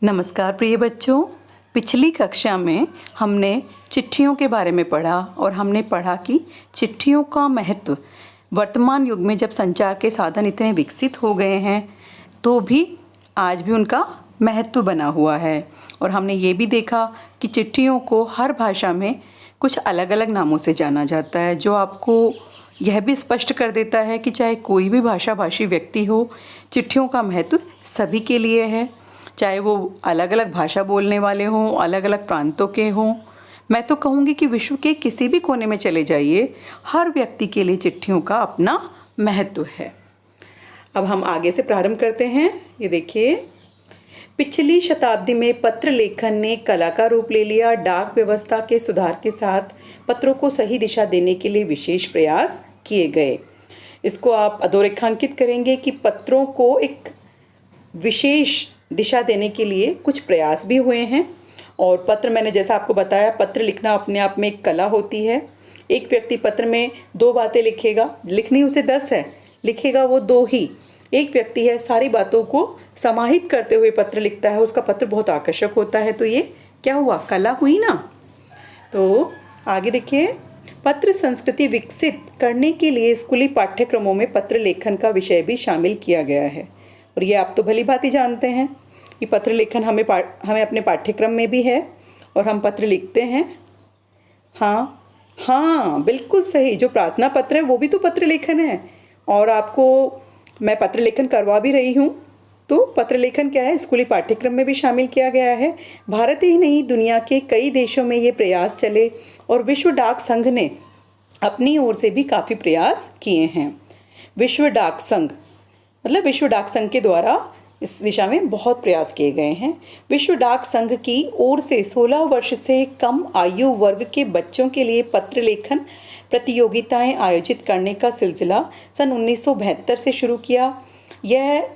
नमस्कार प्रिय बच्चों। पिछली कक्षा में हमने चिट्ठियों के बारे में पढ़ा और हमने पढ़ा कि चिट्ठियों का महत्व वर्तमान युग में जब संचार के साधन इतने विकसित हो गए हैं तो भी आज भी उनका महत्व बना हुआ है। और हमने ये भी देखा कि चिट्ठियों को हर भाषा में कुछ अलग अलग नामों से जाना जाता है, जो आपको यह भी स्पष्ट कर देता है कि चाहे कोई भी भाषाभाषी व्यक्ति हो, चिट्ठियों का महत्व सभी के लिए है। चाहे वो अलग अलग भाषा बोलने वाले हों, अलग अलग प्रांतों के हों। मैं तो कहूँगी कि विश्व के किसी भी कोने में चले जाइए, हर व्यक्ति के लिए चिट्ठियों का अपना महत्व है। अब हम आगे से प्रारंभ करते हैं। ये देखिए, पिछली शताब्दी में पत्र लेखन ने कला का रूप ले लिया। डाक व्यवस्था के सुधार के साथ पत्रों को सही दिशा देने के लिए विशेष प्रयास किए गए। इसको आप अधोरेखांकित करेंगे कि पत्रों को एक विशेष दिशा देने के लिए कुछ प्रयास भी हुए हैं। और पत्र, मैंने जैसा आपको बताया, पत्र लिखना अपने आप में एक कला होती है। एक व्यक्ति पत्र में 2 बातें लिखेगा, लिखनी उसे 10 है, लिखेगा वो 2 ही। एक व्यक्ति है, सारी बातों को समाहित करते हुए पत्र लिखता है, उसका पत्र बहुत आकर्षक होता है। तो ये क्या हुआ, कला हुई ना। तो आगे देखिए, पत्र संस्कृति विकसित करने के लिए स्कूली पाठ्यक्रमों में पत्र लेखन का विषय भी शामिल किया गया है। और ये आप तो भली भांति जानते हैं कि पत्र लेखन हमें अपने पाठ्यक्रम में भी है और हम पत्र लिखते हैं। हाँ, बिल्कुल सही। जो प्रार्थना पत्र है वो भी तो पत्र लेखन है, और आपको मैं पत्र लेखन करवा भी रही हूँ। तो पत्र लेखन क्या है, स्कूली पाठ्यक्रम में भी शामिल किया गया है। भारत ही नहीं, दुनिया के कई देशों में ये प्रयास चले और विश्व डाक संघ ने अपनी ओर से भी काफ़ी प्रयास किए हैं। विश्व डाक संघ मतलब विश्व डाक संघ के द्वारा इस दिशा में बहुत प्रयास किए गए हैं। विश्व डाक संघ की ओर से 16 वर्ष से कम आयु वर्ग के बच्चों के लिए पत्र लेखन प्रतियोगिताएं आयोजित करने का सिलसिला सन 1972 से शुरू किया। यह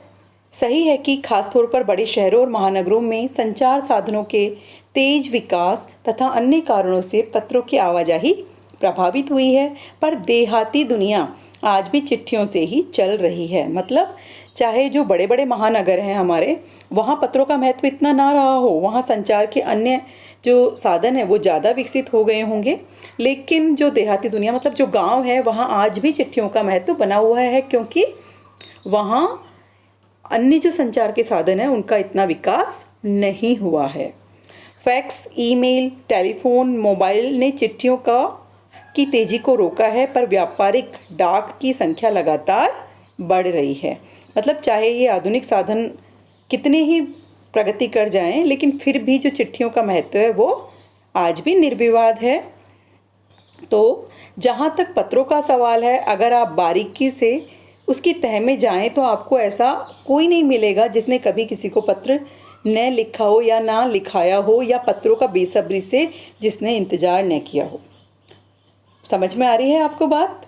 सही है कि खासतौर पर बड़े शहरों और महानगरों में संचार साधनों के तेज विकास तथा अन्य कारणों से पत्रों की आवाजाही प्रभावित हुई है, पर देहाती दुनिया आज भी चिट्ठियों से ही चल रही है। मतलब चाहे जो बड़े बड़े महानगर हैं हमारे, वहाँ पत्रों का महत्व इतना ना रहा हो, वहाँ संचार के अन्य जो साधन है वो ज़्यादा विकसित हो गए होंगे, लेकिन जो देहाती दुनिया मतलब जो गांव है, वहाँ आज भी चिट्ठियों का महत्व बना हुआ है, क्योंकि वहाँ अन्य जो संचार के साधन हैं उनका इतना विकास नहीं हुआ है। फैक्स, ईमेल, टेलीफोन, मोबाइल ने चिट्ठियों की तेज़ी को रोका है, पर व्यापारिक डाक की संख्या लगातार बढ़ रही है। मतलब चाहे ये आधुनिक साधन कितने ही प्रगति कर जाएं, लेकिन फिर भी जो चिट्ठियों का महत्व है वो आज भी निर्विवाद है। तो जहाँ तक पत्रों का सवाल है, अगर आप बारीकी से उसकी तह में जाएं तो आपको ऐसा कोई नहीं मिलेगा जिसने कभी किसी को पत्र न लिखा हो या ना लिखाया हो, या पत्रों का बेसब्री से जिसने इंतज़ार न किया हो। समझ में आ रही है आपको बात?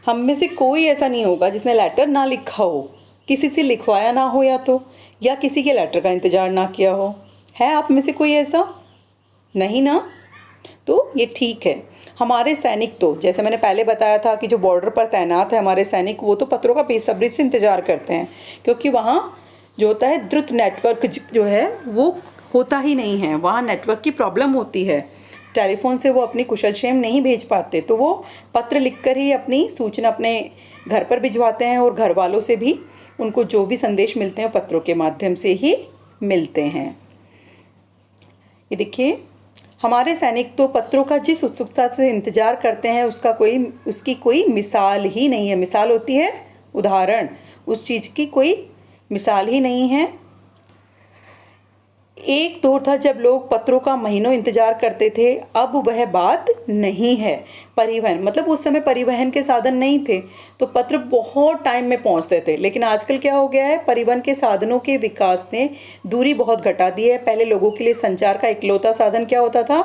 हम में से कोई ऐसा नहीं होगा जिसने लेटर ना लिखा हो, किसी से लिखवाया ना हो, या किसी के लेटर का इंतज़ार ना किया हो। है आप में से कोई ऐसा? नहीं ना? तो ये ठीक है। हमारे सैनिक तो, जैसे मैंने पहले बताया था कि जो बॉर्डर पर तैनात है हमारे सैनिक, वो तो पत्रों का बेसब्री से इंतज़ार करते हैं, क्योंकि वहाँ जो होता है द्रुत नेटवर्क जो है वो होता ही नहीं है। वहाँ नेटवर्क की प्रॉब्लम होती है, टेलीफोन से वो अपनी कुशलक्षेम नहीं भेज पाते, तो वो पत्र लिखकर ही अपनी सूचना अपने घर पर भिजवाते हैं, और घर वालों से भी उनको जो भी संदेश मिलते हैं पत्रों के माध्यम से ही मिलते हैं। ये देखिए, हमारे सैनिक तो पत्रों का जिस उत्सुकता से इंतज़ार करते हैं उसकी कोई मिसाल ही नहीं है। मिसाल होती है उदाहरण, उस चीज़ की कोई मिसाल ही नहीं है। एक दौर था जब लोग पत्रों का महीनों इंतजार करते थे, अब वह बात नहीं है। परिवहन मतलब उस समय परिवहन के साधन नहीं थे, तो पत्र बहुत टाइम में पहुंचते थे। लेकिन आजकल क्या हो गया है, परिवहन के साधनों के विकास ने दूरी बहुत घटा दी है। पहले लोगों के लिए संचार का इकलौता साधन क्या होता था,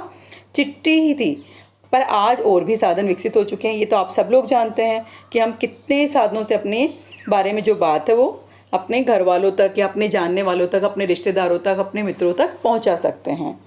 चिट्ठी ही थी, पर आज और भी साधन विकसित हो चुके हैं। ये तो आप सब लोग जानते हैं कि हम कितने साधनों से अपने बारे में जो बात है वो अपने घर वालों तक, या अपने जानने वालों तक, अपने रिश्तेदारों तक, अपने मित्रों तक पहुंचा सकते हैं।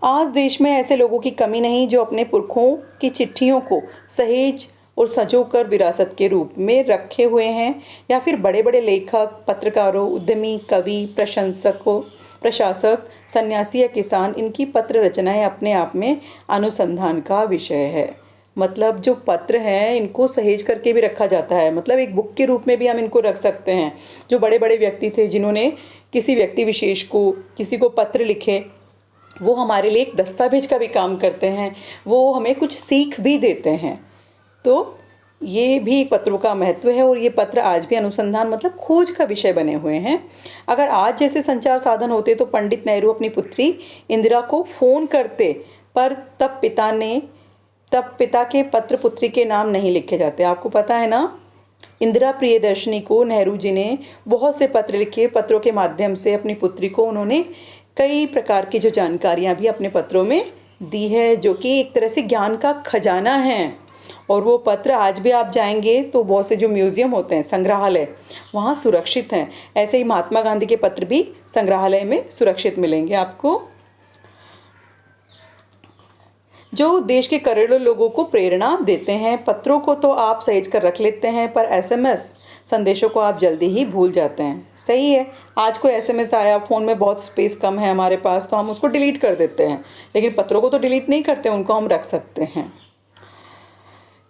आज देश में ऐसे लोगों की कमी नहीं जो अपने पुरखों की चिट्ठियों को सहेज और संजोकर विरासत के रूप में रखे हुए हैं, या फिर बड़े बड़े लेखक, पत्रकारों, उद्यमी, कवि, प्रशंसकों प्रशासक, सन्यासी या किसान, इनकी पत्र रचनाएं अपने आप में अनुसंधान का विषय है। मतलब जो पत्र हैं इनको सहेज करके भी रखा जाता है, मतलब एक बुक के रूप में भी हम इनको रख सकते हैं। जो बड़े बड़े व्यक्ति थे जिन्होंने किसी व्यक्ति विशेष को, किसी को पत्र लिखे, वो हमारे लिए एक दस्तावेज का भी काम करते हैं, वो हमें कुछ सीख भी देते हैं। तो ये भी पत्रों का महत्व है और ये पत्र आज भी अनुसंधान मतलब खोज का विषय बने हुए हैं। अगर आज जैसे संचार साधन होते तो पंडित नेहरू अपनी पुत्री इंदिरा को फ़ोन करते, पर तब पिता के पत्र पुत्री के नाम नहीं लिखे जाते। आपको पता है ना, इंदिरा प्रियदर्शनी को नेहरू जी ने बहुत से पत्र लिखे, पत्रों के माध्यम से अपनी पुत्री को उन्होंने कई प्रकार की जो जानकारियाँ भी अपने पत्रों में दी है, जो कि एक तरह से ज्ञान का खजाना है। और वो पत्र आज भी आप जाएंगे तो बहुत से जो म्यूज़ियम होते हैं, संग्रहालय, वहाँ सुरक्षित हैं। ऐसे ही महात्मा गांधी के पत्र भी संग्रहालय में सुरक्षित मिलेंगे आपको, जो देश के करोड़ों लोगों को प्रेरणा देते हैं। पत्रों को तो आप सहेज कर रख लेते हैं, पर एसएमएस संदेशों को आप जल्दी ही भूल जाते हैं। सही है, आज कोई एसएमएस आया, फ़ोन में बहुत स्पेस कम है हमारे पास, तो हम उसको डिलीट कर देते हैं, लेकिन पत्रों को तो डिलीट नहीं करते, उनको हम रख सकते हैं।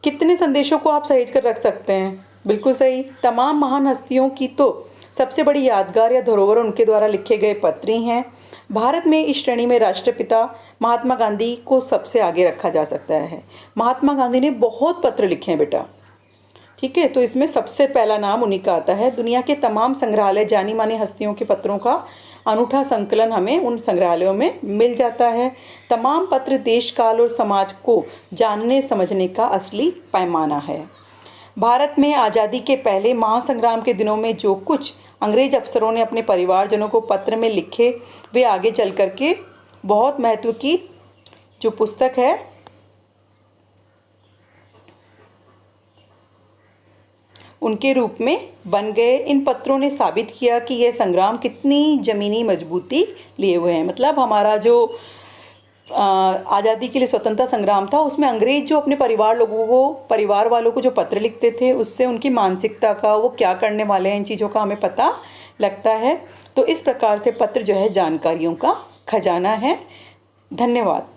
कितने संदेशों को आप सहेज कर रख सकते हैं? बिल्कुल सही, तमाम महान हस्तियों की तो सबसे बड़ी यादगार या धरोहर उनके द्वारा लिखे गए पत्र ही हैं। भारत में इस श्रेणी में राष्ट्रपिता महात्मा गांधी को सबसे आगे रखा जा सकता है। महात्मा गांधी ने बहुत पत्र लिखे हैं बेटा, ठीक है, तो इसमें सबसे पहला नाम उन्हीं का आता है। दुनिया के तमाम संग्रहालय जानी मानी हस्तियों के पत्रों का अनूठा संकलन हमें उन संग्रहालयों में मिल जाता है। तमाम पत्र देश काल और समाज को जानने समझने का असली पैमाना है। भारत में आज़ादी के पहले महासंग्राम के दिनों में जो कुछ अंग्रेज अफसरों ने अपने परिवारजनों को पत्र में लिखे, वे आगे चल कर के बहुत महत्व की जो पुस्तक है उनके रूप में बन गए। इन पत्रों ने साबित किया कि यह संग्राम कितनी ज़मीनी मजबूती लिए हुए हैं। मतलब हमारा जो आज़ादी के लिए स्वतंत्रता संग्राम था, उसमें अंग्रेज जो अपने परिवार वालों को जो पत्र लिखते थे, उससे उनकी मानसिकता का, वो क्या करने वाले हैं, इन चीज़ों का हमें पता लगता है। तो इस प्रकार से पत्र जो है जानकारियों का खजाना है। धन्यवाद।